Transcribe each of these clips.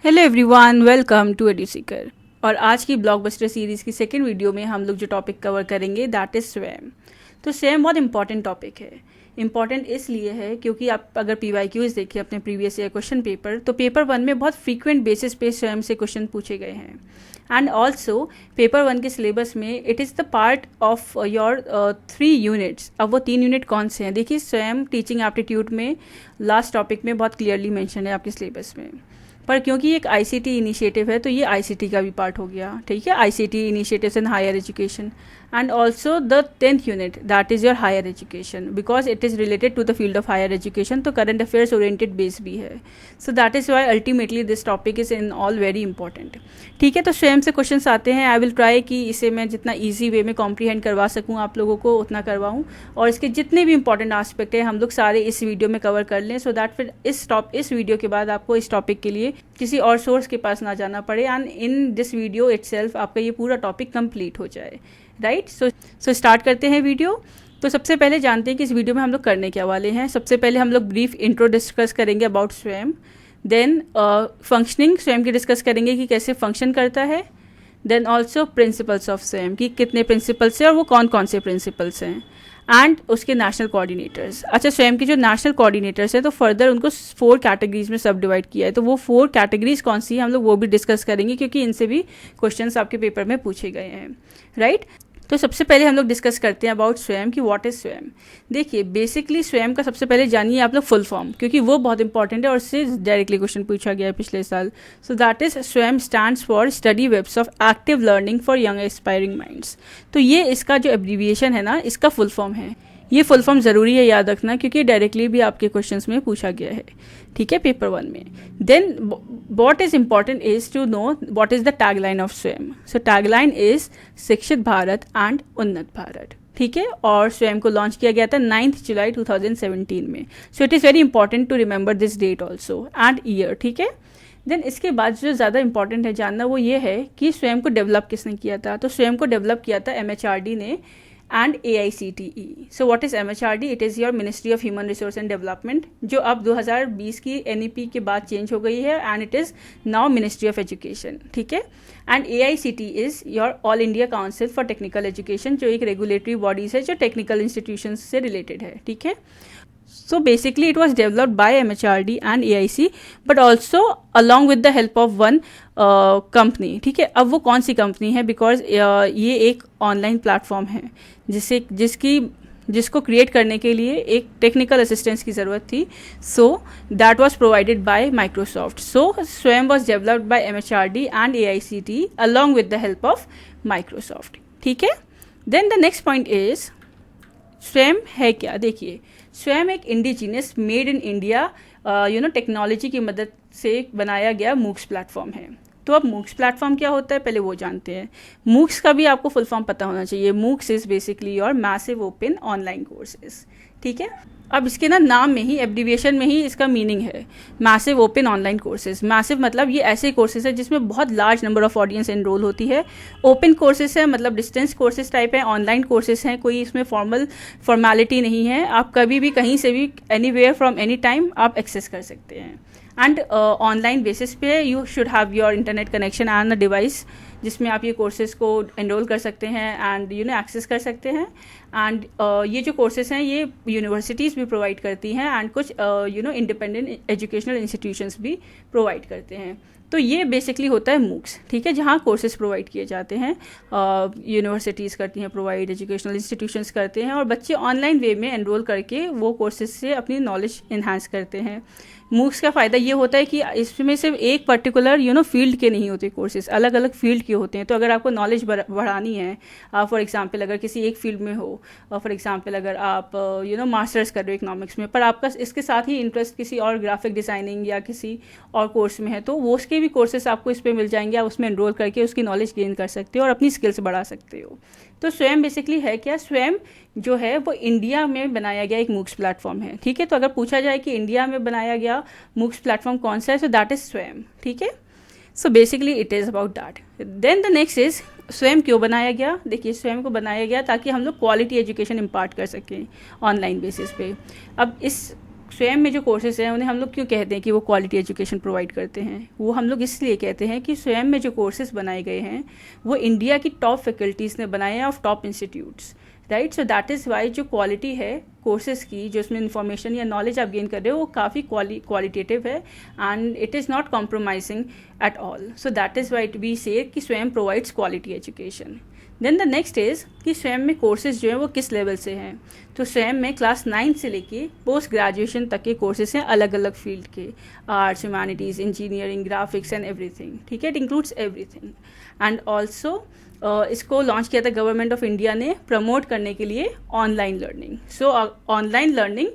Hello everyone, welcome to Eduseeker. और आज की ब्लॉकबस्टर सीरीज़ की सेकेंड वीडियो में हम लोग जो टॉपिक कवर करेंगे दैट इज़ स्वयं। तो स्वयं बहुत इंपॉर्टेंट टॉपिक है। इंपॉर्टेंट इसलिए है क्योंकि आप अगर PYQs देखें अपने प्रीवियस ईयर क्वेश्चन पेपर, तो पेपर 1 में बहुत फ्रीक्वेंट बेसिस पे स्वयं से क्वेश्चन पूछे गए हैं। एंड ऑल्सो पेपर 1 के सिलेबस में it is the part of your 3 units. अब वो 3 यूनिट कौन से हैं? देखिए, स्वयं टीचिंग एप्टीट्यूड में लास्ट टॉपिक में बहुत क्लियरली मेंशन है आपके सिलेबस में। पर क्योंकि एक ICT इनिशिएटिव है तो ये ICT का भी पार्ट हो गया, ठीक है। ICT initiatives in higher education and also the 10th unit that is your higher education, because it is related to the field of higher education, तो करंट अफेयर्स ओरिएंटेड बेस भी है। So that is why ultimately this topic is in all very important, ठीक है। तो स्वयं से questions आते हैं। आई विल ट्राई कि इसे मैं जितना ईजी वे में कॉम्प्रीहेंड करवा सकूँ आप लोगों को उतना करवाऊँ, और इसके जितने भी इंपॉर्टेंट आस्पेक्ट हैं हम लोग सारे इस वीडियो में कवर कर लें, सो दैट फिर इस वीडियो के बाद आपको इस टॉपिक के लिए किसी और सोर्स के पास ना जाना पड़े and in this video itself आपका ये पूरा टॉपिक कंप्लीट हो जाए, राइट। सो स्टार्ट करते हैं वीडियो। तो सबसे पहले जानते हैं कि इस वीडियो में हम लोग करने क्या वाले हैं। सबसे पहले हम लोग ब्रीफ इंट्रो डिस्कस करेंगे अबाउट स्वयं, देन फंक्शनिंग स्वयं की डिस्कस करेंगे कि कैसे फंक्शन करता है, देन ऑल्सो प्रिंसिपल्स ऑफ स्वयं कि कितने प्रिंसिपल्स हैं और वो कौन कौन से प्रिंसिपल्स हैं, एंड उसके नेशनल कोऑर्डिनेटर्स। अच्छा, स्वयं के जो नेशनल कोऑर्डिनेटर्स हैं तो फर्दर उनको 4 कैटेगरीज में सब डिवाइड किया है, तो वो 4 कैटेगरीज कौन सी है हम लोग वो भी डिस्कस करेंगे क्योंकि इनसे भी क्वेश्चंस आपके पेपर में पूछे गए हैं, राइट। तो सबसे पहले हम लोग डिस्कस करते हैं अबाउट स्वयं कि व्हाट इज़ स्वयं। देखिए, बेसिकली स्वयं का सबसे पहले जानिए आप लोग फुल फॉर्म, क्योंकि वो बहुत इंपॉर्टेंट है और उससे डायरेक्टली क्वेश्चन पूछा गया है पिछले साल। So that is Swayam stands for study webs of active learning for young aspiring minds. तो ये इसका जो एब्रीविएशन है ना, इसका फुल फॉर्म है। ये फुल फॉर्म ज़रूरी है याद रखना क्योंकि डायरेक्टली भी आपके क्वेश्चंस में पूछा गया है, ठीक है, पेपर 1 में। Then what is important is to know what is the tagline of Swayam. So tagline is शिक्षित भारत एंड उन्नत भारत, ठीक है। और स्वयं को लॉन्च किया गया था 9 जुलाई 2017 में। So it is very important to remember this date also and year, ठीक है। देन इसके बाद जो ज़्यादा इंपॉर्टेंट है जानना वो ये है कि स्वयं को डेवलप किसने किया था। तो स्वयं को डेवलप किया था MHRD ने and AICTE। So what is MHRD? It is your ministry of human resource and development, जो अब 2020 की NEP के बाद चेंज हो गई है and it is now ministry of education, ठीक है। And AICTE is your all India council for technical education, जो एक रेगुलेटरी बॉडीज है जो टेक्निकल इंस्टीट्यूशन से रिलेटेड है, ठीक है। So basically it was developed by MHRD and AIC but also along with the help of one company, ठीक है। अब वो कौन सी कंपनी है? बिकॉज ये एक ऑनलाइन प्लेटफॉर्म है जिसको क्रिएट करने के लिए एक टेक्निकल असिस्टेंस की ज़रूरत थी। So that was provided by Microsoft. So Swayam was developed by MHRD and AICTE along with the help of Microsoft, ठीक है। Then the next point is Swayam है क्या। देखिए, स्वयं एक indigenous made in India technology की मदद से बनाया गया मूक्स प्लेटफॉर्म है। तो अब मूक्स प्लेटफॉर्म क्या होता है पहले वो जानते हैं। मूक्स का भी आपको फुल फॉर्म पता होना चाहिए। MOOCs is basically your massive open online courses, ठीक है। अब इसके नाम में ही, एब्रीविएशन में ही इसका मीनिंग है massive open online courses. Massive मतलब ये ऐसे कोर्सेज है जिसमें बहुत large number of audience enrol होती है। ओपन कोर्सेज है मतलब डिस्टेंस कोर्सेज टाइप है। ऑनलाइन कोर्सेज हैं, कोई इसमें फॉर्मेलिटी नहीं है। आप कभी भी कहीं से भी एनीवेयर फ्रॉम एनी टाइम आप एक्सेस कर सकते हैं। एंड ऑनलाइन बेसिस पे you should have your internet connection and a device जिसमें आप ये कोर्सेज को एनरोल कर सकते हैं एंड एक्सेस कर सकते हैं। एंड ये जो कोर्सेज हैं ये यूनिवर्सिटीज़ भी प्रोवाइड करती हैं एंड कुछ इंडिपेंडेंट एजुकेशनल इंस्टीट्यूशंस भी प्रोवाइड करते हैं। तो ये बेसिकली होता है मूक्स, ठीक है, जहाँ कोर्सेज प्रोवाइड किए जाते हैं। यूनिवर्सिटीज़ करती हैं प्रोवाइड, एजुकेशनल इंस्टीट्यूशंस करते हैं और बच्चे ऑनलाइन वे में एनरोल करके वो कोर्सेज से अपनी नॉलेज इन्हांस करते हैं। मूक्स का फ़ायदा ये होता है कि इसमें सिर्फ एक पर्टिकुलर फील्ड के नहीं होते कोर्सेज, अलग अलग फील्ड के होते हैं। तो अगर आपको नॉलेज बढ़ानी है, फॉर एग्जांपल अगर किसी एक फील्ड में हो, फॉर एग्जांपल अगर आप मास्टर्स कर रहे हो इकोनॉमिक्स में, पर आपका इसके साथ ही इंटरेस्ट किसी और ग्राफिक डिज़ाइनिंग या किसी और कोर्स में है, तो वो उसके भी कोर्सेज आपको इस पर मिल जाएंगे। आप उसमें एनरोल करके उसकी नॉलेज गेन कर सकते हो और अपनी स्किल्स बढ़ा सकते हो। तो स्वयं बेसिकली है क्या? स्वयं जो है वो इंडिया में बनाया गया एक मूक्स प्लेटफॉर्म है, ठीक है। तो अगर पूछा जाए कि इंडिया में बनाया गया मूक्स प्लेटफॉर्म कौन सा है, सो दैट इज स्वयं, ठीक है। So basically it is about that. Then the next is Swayam क्यों बनाया गया। देखिए, स्वयं को बनाया गया ताकि हम लोग क्वालिटी एजुकेशन इम्पार्ट कर सकें ऑनलाइन बेसिस पे। अब इस स्वयं में जो कोर्सेज हैं उन्हें हम लोग क्यों कहते हैं कि वो क्वालिटी एजुकेशन प्रोवाइड करते हैं? वो हम लोग इसलिए कहते हैं कि स्वयं में जो कोर्सेज बनाए गए हैं वो इंडिया की टॉप फैकल्टीज़ ने बनाए हैं of top institutes, right. So that is Y जो क्वालिटी है कोर्सेज की, जो इसमें इन्फॉर्मेशन या नॉलेज आप गेन कर रहे हो वो काफ़ी क्वालिटेटिव है and it is not compromising at all. So that is why we say कि Swayam provides quality education. Then the next is कि स्वयं में कोर्सेज जो हैं वो किस लेवल से हैं। तो स्वयं में क्लास 9 से लेके पोस्ट ग्रेजुएशन तक के कोर्सेज हैं अलग अलग फील्ड के, arts, humanities, engineering, graphics and everything, ठीक है, it includes everything. And also इसको लॉन्च किया था गवर्नमेंट ऑफ इंडिया ने प्रमोट करने के लिए online learning. So online learning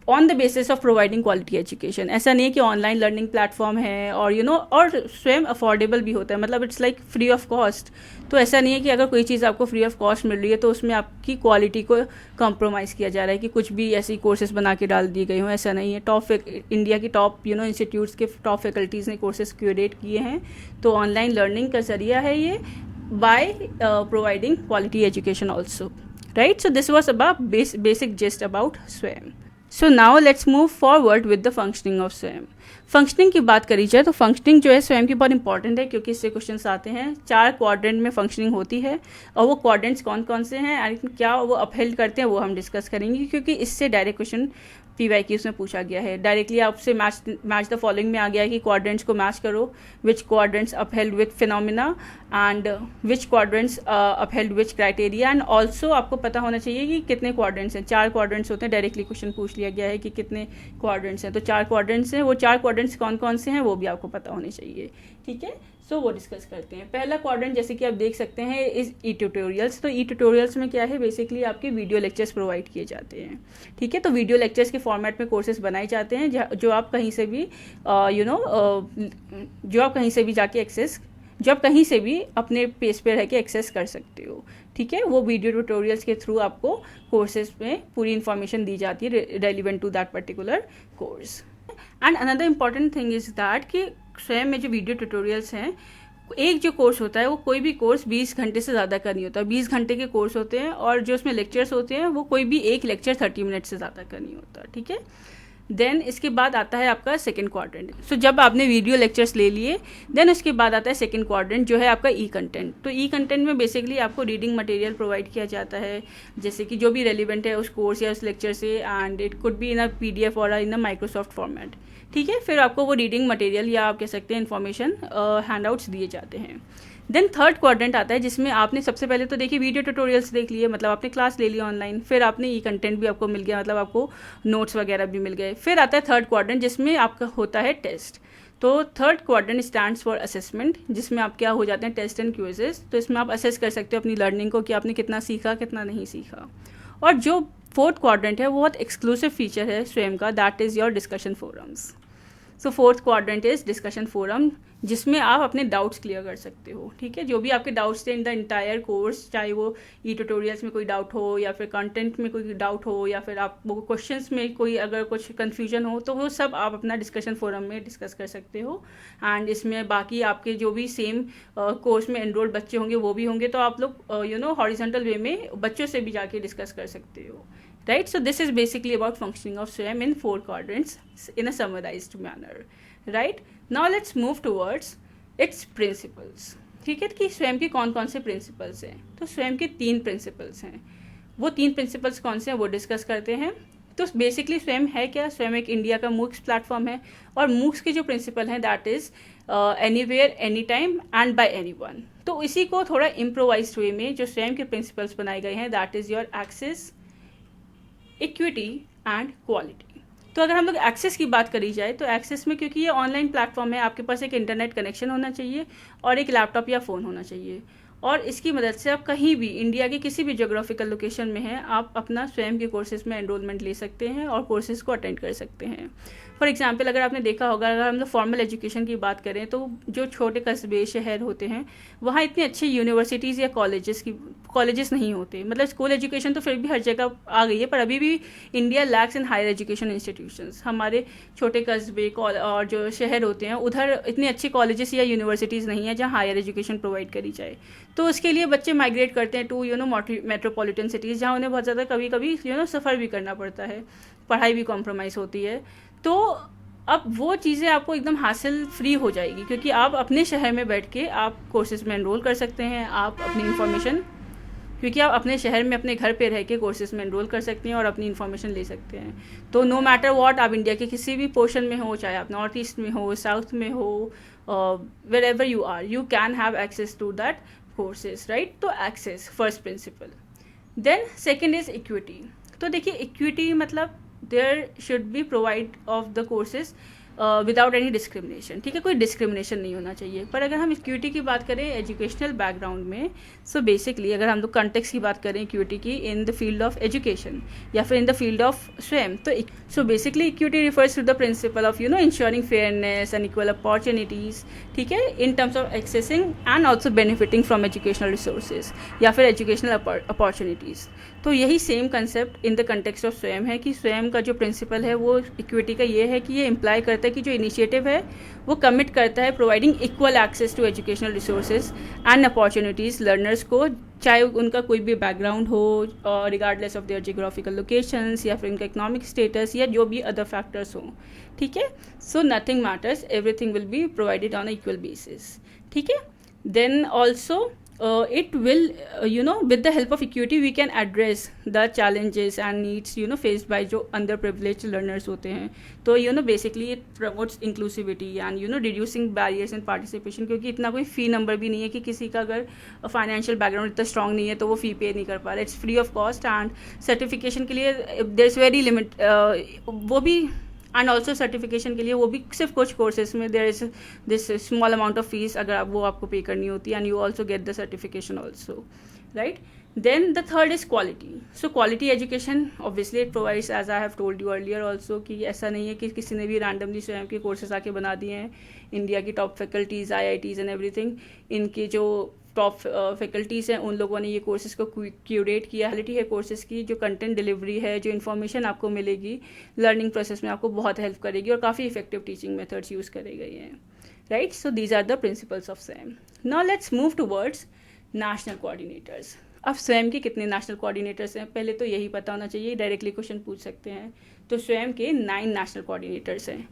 on the basis of providing quality education. ऐसा नहीं है कि ऑनलाइन लर्निंग प्लेटफॉर्म है और और स्वयं अफोर्डेबल भी होता है, मतलब it's like free of cost. तो ऐसा नहीं है कि अगर कोई चीज़ आपको फ्री ऑफ कॉस्ट मिल रही है तो उसमें आपकी क्वालिटी को कॉम्प्रोमाइज़ किया जा रहा है कि कुछ भी ऐसी कोर्सेज बना के डाल दिए गए हों, ऐसा नहीं है। इंडिया की टॉप इंस्टीट्यूट्स के टॉप फैकल्टीज़ ने कोर्सेज क्यूरेट किए हैं। तो ऑनलाइन लर्निंग का जरिया है ये by providing quality education also, right? So this was about basic gist about SWAYAM. So now let's move forward with the functioning of SWAYAM. Functioning की बात करी जाए तो फंक्शनिंग जो है स्वयं की बहुत इंपॉर्टेंट है क्योंकि इससे क्वेश्चंस आते हैं। 4 क्वाड्रेंट में फंक्शनिंग होती है और वो क्वाड्रेंट्स कौन कौन से हैं एंड क्या वो अपहेल्ड करते हैं वो हम डिस्कस करेंगे, क्योंकि इससे डायरेक्ट क्वेश्चन PYQs में पूछा गया है। डायरेक्टली आपसे मैच द फॉलोइंग में आ गया है कि क्वाड्रेंट्स को मैच करो, which quadrants upheld with phenomena and which quadrants upheld which criteria. And also आपको पता होना चाहिए कि कितने क्वाड्रेंट्स हैं। 4 क्वाड्रेंट्स होते हैं, डायरेक्टली क्वेश्चन पूछ लिया गया है कि कितने क्वाड्रेंट्स हैं। तो 4 क्वाड्रेंट्स हैं, वो 4 क्वाड्रेंट्स कौन कौन से हैं वो भी आपको पता होने चाहिए, ठीक है। सो वो डिस्कस करते हैं। पहला क्वाड्रेंट जैसे कि आप देख सकते हैं इज ई ट्यूटोरियल्स। तो ई ट्यूटोरियल्स में क्या है, बेसिकली आपके वीडियो लेक्चर्स प्रोवाइड किए जाते हैं, ठीक है। तो वीडियो लेक्चर्स के फॉर्मेट में कोर्सेज बनाए जाते हैं जो आप कहीं से भी जो आप कहीं से भी जाके जो आप कहीं से भी अपने पेज पे रह के एक्सेस कर सकते हो, ठीक है। वो वीडियो ट्यूटोरियल्स के थ्रू आपको कोर्सेज में पूरी इन्फॉर्मेशन दी जाती है relevant to that particular course. And another important thing is that कि स्वयं में जो वीडियो ट्यूटोरियल्स हैं, एक जो कोर्स होता है वो कोई भी कोर्स 20 घंटे से ज़्यादा का नहीं होता। 20 घंटे के कोर्स होते हैं और जो उसमें लेक्चर्स होते हैं वो कोई भी एक लेक्चर 30 मिनट से ज़्यादा का नहीं होता, ठीक है। देन इसके बाद आता है आपका सेकंड क्वाड्रेंट। सो जब आपने वीडियो लेक्चर्स ले लिए देन उसके बाद आता है सेकंड क्वाड्रेंट जो है आपका ई कंटेंट। तो ई कंटेंट में बेसिकली आपको रीडिंग मटेरियल प्रोवाइड किया जाता है, जैसे कि जो भी रेलिवेंट है उस कोर्स या उस लेक्चर से, and it could be in a PDF और इन अ माइक्रोसॉफ्ट फॉर्मेट, ठीक है। फिर आपको वो रीडिंग मटेरियल या आप कह सकते हैं इन्फॉर्मेशन हैंडआउट्स दिए जाते हैं। देन थर्ड क्वाड्रेंट आता है जिसमें आपने सबसे पहले तो देखिए वीडियो ट्यूटोरियल्स देख लिए, मतलब आपने क्लास ले ली ऑनलाइन, फिर आपने ई कंटेंट भी आपको मिल गया, मतलब आपको नोट्स वगैरह भी मिल गए। फिर आता है थर्ड क्वाड्रेंट जिसमें आपका होता है टेस्ट। तो third quadrant stands for assessment, जिसमें आप क्या हो जाते हैं टेस्ट एंड क्विजेस। तो इसमें आप असेस कर सकते हो अपनी लर्निंग को कि आपने कितना सीखा कितना नहीं सीखा। और जो फोर्थ क्वाड्रेंट है वो बहुत एक्सक्लूसिव फीचर है स्वयं का, that is your discussion forums. So fourth quadrant is discussion forum, जिसमें आप अपने डाउट्स क्लियर कर सकते हो, ठीक है। जो भी आपके डाउट्स थे इन द इंटायर कोर्स, चाहे वो ई ट्यूटोरियल्स में कोई डाउट हो या फिर कंटेंट में कोई डाउट हो या फिर आप वो क्वेश्चंस में कोई अगर कुछ कन्फ्यूजन हो, तो वो सब आप अपना डिस्कशन फोरम में डिस्कस कर सकते हो। एंड इसमें बाकी आपके जो भी सेम कोर्स में एनरोल्ड बच्चे होंगे वो भी होंगे, तो आप लोग हॉरिजॉन्टल वे में बच्चों से भी जाके डिस्कस कर सकते हो, right? So this is basically about functioning of SWAYAM in 4 quadrants in a summarized manner, right? Now let's move towards its principles, ठीक है। कि स्वयं के कौन कौन से प्रिंसिपल्स हैं। तो स्वयं के 3 प्रिंसिपल्स हैं। वो 3 प्रिंसिपल्स कौन से हैं वो डिस्कस करते हैं। तो बेसिकली स्वयं है क्या, स्वयं एक इंडिया का मूक्स प्लेटफॉर्म है और मूक्स के जो प्रिंसिपल हैं that is anywhere any time and bye anyone. तो इसी को थोड़ा इम्प्रोवाइज्ड वे में जो स्वयं के प्रिंसिपल्स बनाए गए हैं that is your access, equity and quality. तो अगर हम लोग एक्सेस की बात करी जाए तो एक्सेस में, क्योंकि ये ऑनलाइन प्लेटफॉर्म है, आपके पास एक इंटरनेट कनेक्शन होना चाहिए और एक लैपटॉप या फ़ोन होना चाहिए, और इसकी मदद से आप कहीं भी इंडिया के किसी भी जोग्राफिकल लोकेशन में हैं आप अपना स्वयं के कोर्सेज में एनरोलमेंट ले सकते हैं और कोर्सेज को अटेंड कर सकते हैं। फॉर एग्जांपल अगर आपने देखा होगा, अगर हम लोग फॉर्मल एजुकेशन की बात करें तो जो छोटे कस्बे शहर होते हैं वहाँ इतनी अच्छी यूनिवर्सिटीज़ या कॉलेजेस नहीं होते। मतलब स्कूल एजुकेशन तो फिर भी हर जगह आ गई है, पर अभी भी India lacks in higher education institutions. हमारे छोटे कस्बे और जो शहर होते हैं उधर इतनी अच्छी कॉलेजेस या यूनिवर्सिटीज़ नहीं है जहाँ हायर एजुकेशन प्रोवाइड करी जाए। तो उसके लिए बच्चे माइग्रेट करते हैं टू मेट्रोपॉलिटन सिटीज़, जहाँ उन्हें बहुत ज़्यादा कभी कभी सफ़र भी करना पड़ता है। पढ़ाई भी कॉम्प्रोमाइज़ होती है। तो अब वो चीज़ें आपको एकदम हासिल फ्री हो जाएगी, क्योंकि आप अपने शहर में बैठ के आप कोर्सेज़ में एनरोल कर सकते हैं, आप अपनी इन्फॉर्मेशन, क्योंकि आप अपने शहर में अपने घर पे रह के कोर्सेज़ में एनरोल कर सकते हैं और अपनी इन्फॉर्मेशन ले सकते हैं। तो नो मैटर व्हाट, आप इंडिया के किसी भी पोर्शन में हो, चाहे आप नॉर्थ ईस्ट में हो, साउथ में हो, wherever you are, you can have access to that courses, right. तो access first principle. Then second is equity. तो देखिए इक्विटी मतलब there should be provide of the courses without any discrimination, ठीक है, कोई discrimination नहीं होना चाहिए। पर अगर हम इक्विटी की बात करें एजुकेशनल बैकग्राउंड में, सो बेसिकली अगर हम लोग कंटेक्स्ट की बात करें इक्विटी की in the field of education या फिर in the field of Swayam, तो so basically equity refers to the principle of ensuring fairness and equal opportunities, ठीक है, in terms of accessing and also benefiting from educational resources या फिर educational opportunities. तो यही same concept in the context of Swayam है कि स्वयं का जो प्रिंसिपल है वो इक्विटी का ये है कि ये इम्प्लाई करता है कि जो इनिशिएटिव है वो कमिट करता है providing equal access to educational resources and opportunities learners को, चाहे उनका कोई भी बैकग्राउंड हो और regardless of their geographical locations या फिर उनका इकोनॉमिक स्टेटस या जो भी अदर फैक्टर्स हों, ठीक है। So nothing matters, everything will be provided on equal basis, ठीक है। Then also it will with the help of equity we can address the challenges and needs faced by जो underprivileged learners होते हैं। तो basically it promotes inclusivity and reducing barriers in participation, क्योंकि इतना कोई फ़ी number भी नहीं है कि किसी का अगर फाइनेंशियल बैकग्राउंड इतना स्ट्रॉन्ग नहीं है तो वो फ़ी पे नहीं कर पा रहा है। It's free of cost and certification के लिए देयर इज़ वेरी लिमिट, वो भी एंड ऑल्सो सर्टिफिकेशन के लिए वो भी सिर्फ कुछ कोर्सेज में there is this small amount of fees अगर वो आपको पे करनी होती है, and you also get the certification also, right. Then the third is quality. So quality education obviously it provides, as I have told you earlier also, कि ऐसा नहीं है कि किसी ने भी रैंडमली स्वयं के कोर्सेज आके बना दिए हैं। इंडिया की top faculties, IITs and everything, इनके जो टॉप फैकल्टीज़ हैं उन लोगों ने ये कोर्सेज़ को क्यूरेट किया। रियलिटी है कोर्सेज़ की जो कंटेंट डिलीवरी है, जो इन्फॉर्मेशन आपको मिलेगी लर्निंग प्रोसेस में, आपको बहुत हेल्प करेगी और काफ़ी इफेक्टिव टीचिंग मेथड्स यूज़ करे गए हैं, right. So these are the principles of Swayam. Now let's move towards national coordinators. अब स्वयं के कितने नेशनल कोऑर्डिनेटर्स हैं, पहले तो यही पता होना चाहिए, डायरेक्टली क्वेश्चन पूछ सकते हैं। तो स्वयं के 9 नेशनल कोऑर्डिनेटर्स हैं।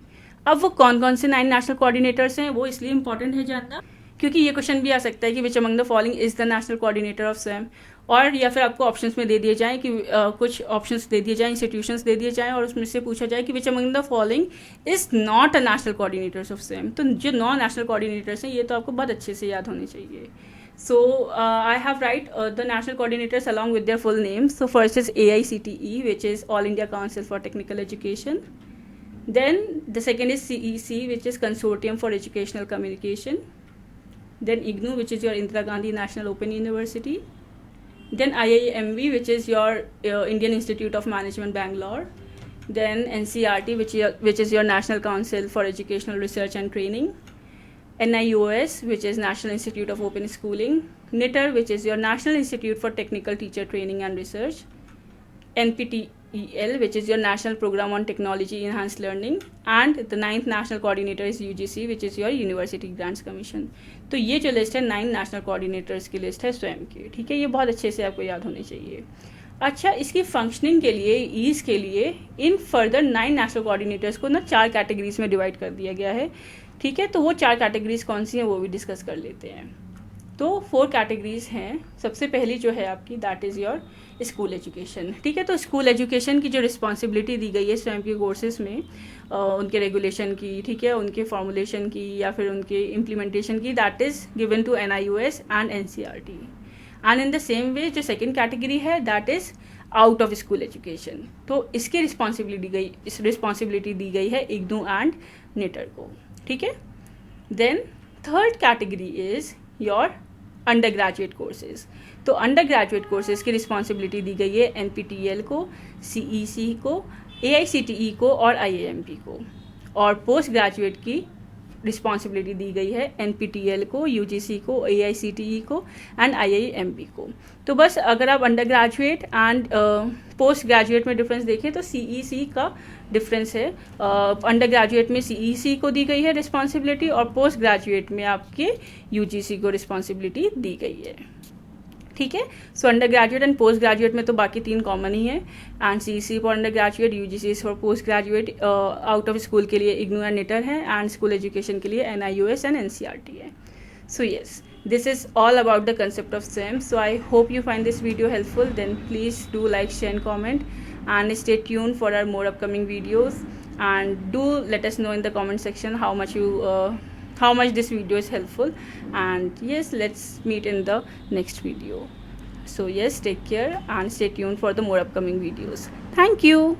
अब वो कौन कौन से 9 नेशनल कोऑर्डिनेटर्स हैं वो इसलिए इंपॉर्टेंट है जानना, क्योंकि ये क्वेश्चन भी आ सकता है कि which among the following is the national coordinator of स्वयं, और या फिर आपको ऑप्शंस में दे दिए जाएं कि कुछ ऑप्शंस दे दिए जाएं, इंस्टीट्यूशंस दे दिए जाएं और उसमें से पूछा जाए कि which among the following is not a national coordinators of Swayam. तो जो 9 नेशनल कोऑर्डिनेटर्स हैं ये तो आपको बहुत अच्छे से याद होने चाहिए। So I have write the national coordinators along with their full names. So first is AICTE, which is All India Council for Technical Education. Then the second is CEC, which is Consortium for Educational Communication. Then IGNOU, which is your Indira Gandhi National Open University. Then IIMB, which is your Indian Institute of Management, Bangalore. Then NCERT, which is your National Council for Educational Research and Training. NIOS, which is National Institute of Open Schooling. NITR, which is your National Institute for Technical Teacher Training and Research. NPTEL, which is your National Program on Technology Enhanced Learning. And the 9th National Coordinator is UGC, which is your University Grants Commission. तो ये जो list है 9 national coordinators की list है स्वयं की, ठीक है। ये बहुत अच्छे से आपको याद होनी चाहिए। अच्छा, इसकी फंक्शनिंग के लिए, ईज़ के लिए, इन फर्दर 9 नेशनल कोऑर्डिनेटर्स को ना 4 कैटेगरीज में डिवाइड कर दिया गया है, ठीक है। तो वो 4 कैटेगरीज कौन सी हैं वो भी डिस्कस कर लेते हैं। तो 4 कैटेगरीज हैं। सबसे पहली जो है आपकी that is your school education, ठीक है। तो स्कूल एजुकेशन की जो रिस्पॉन्सिबिलिटी दी गई है स्वयं के कोर्सेज में, उनके रेगुलेशन की, ठीक है, उनके फॉर्मुलेशन की या फिर उनके इम्प्लीमेंटेशन की, that is given to NIOS and NCERT। And in the same way जो सेकेंड कैटेगरी है that is out of school education, तो इसकी रिस्पॉन्सिबिलिटी दी गई है IGNOU एंड NITR को, ठीक है। Then third category is your under graduate courses. तो अंडर ग्रेजुएट कोर्सेज की रिस्पॉन्सिबिलिटी दी गई है NPTEL को, CEC को, AICTE को और IIMB को। और पोस्ट ग्रेजुएट की रिस्पॉन्सिबिलिटी दी गई है NPTEL को, UGC को, AICTE को एंड IIMB को। तो बस अगर आप under graduate and post graduate में डिफरेंस देखें तो CEC का डिफरेंस है। अंडर ग्रेजुएट में CEC को दी गई है रिस्पॉन्सिबिलिटी और पोस्ट ग्रेजुएट में आपके UGC को रिस्पॉन्सिबिलिटी दी गई है। ठीक है। So under graduate and post graduate में तो बाकी 3 कॉमन ही है, and CEC for under graduate, UGC for post graduate, out of school के लिए इग्नू एंड निटर है, एंड स्कूल एजुकेशन के लिए NIOS एंड NCERT है। So yes, this is all about the concept of SWAYAM. So I hope you find this video helpful. Then please do like, share and comment, and stay tuned for our more upcoming videos, and do let us know in the comment section how much this video is helpful. And yes, let's meet in the next video. So yes, take care and stay tuned for the more upcoming videos. Thank you.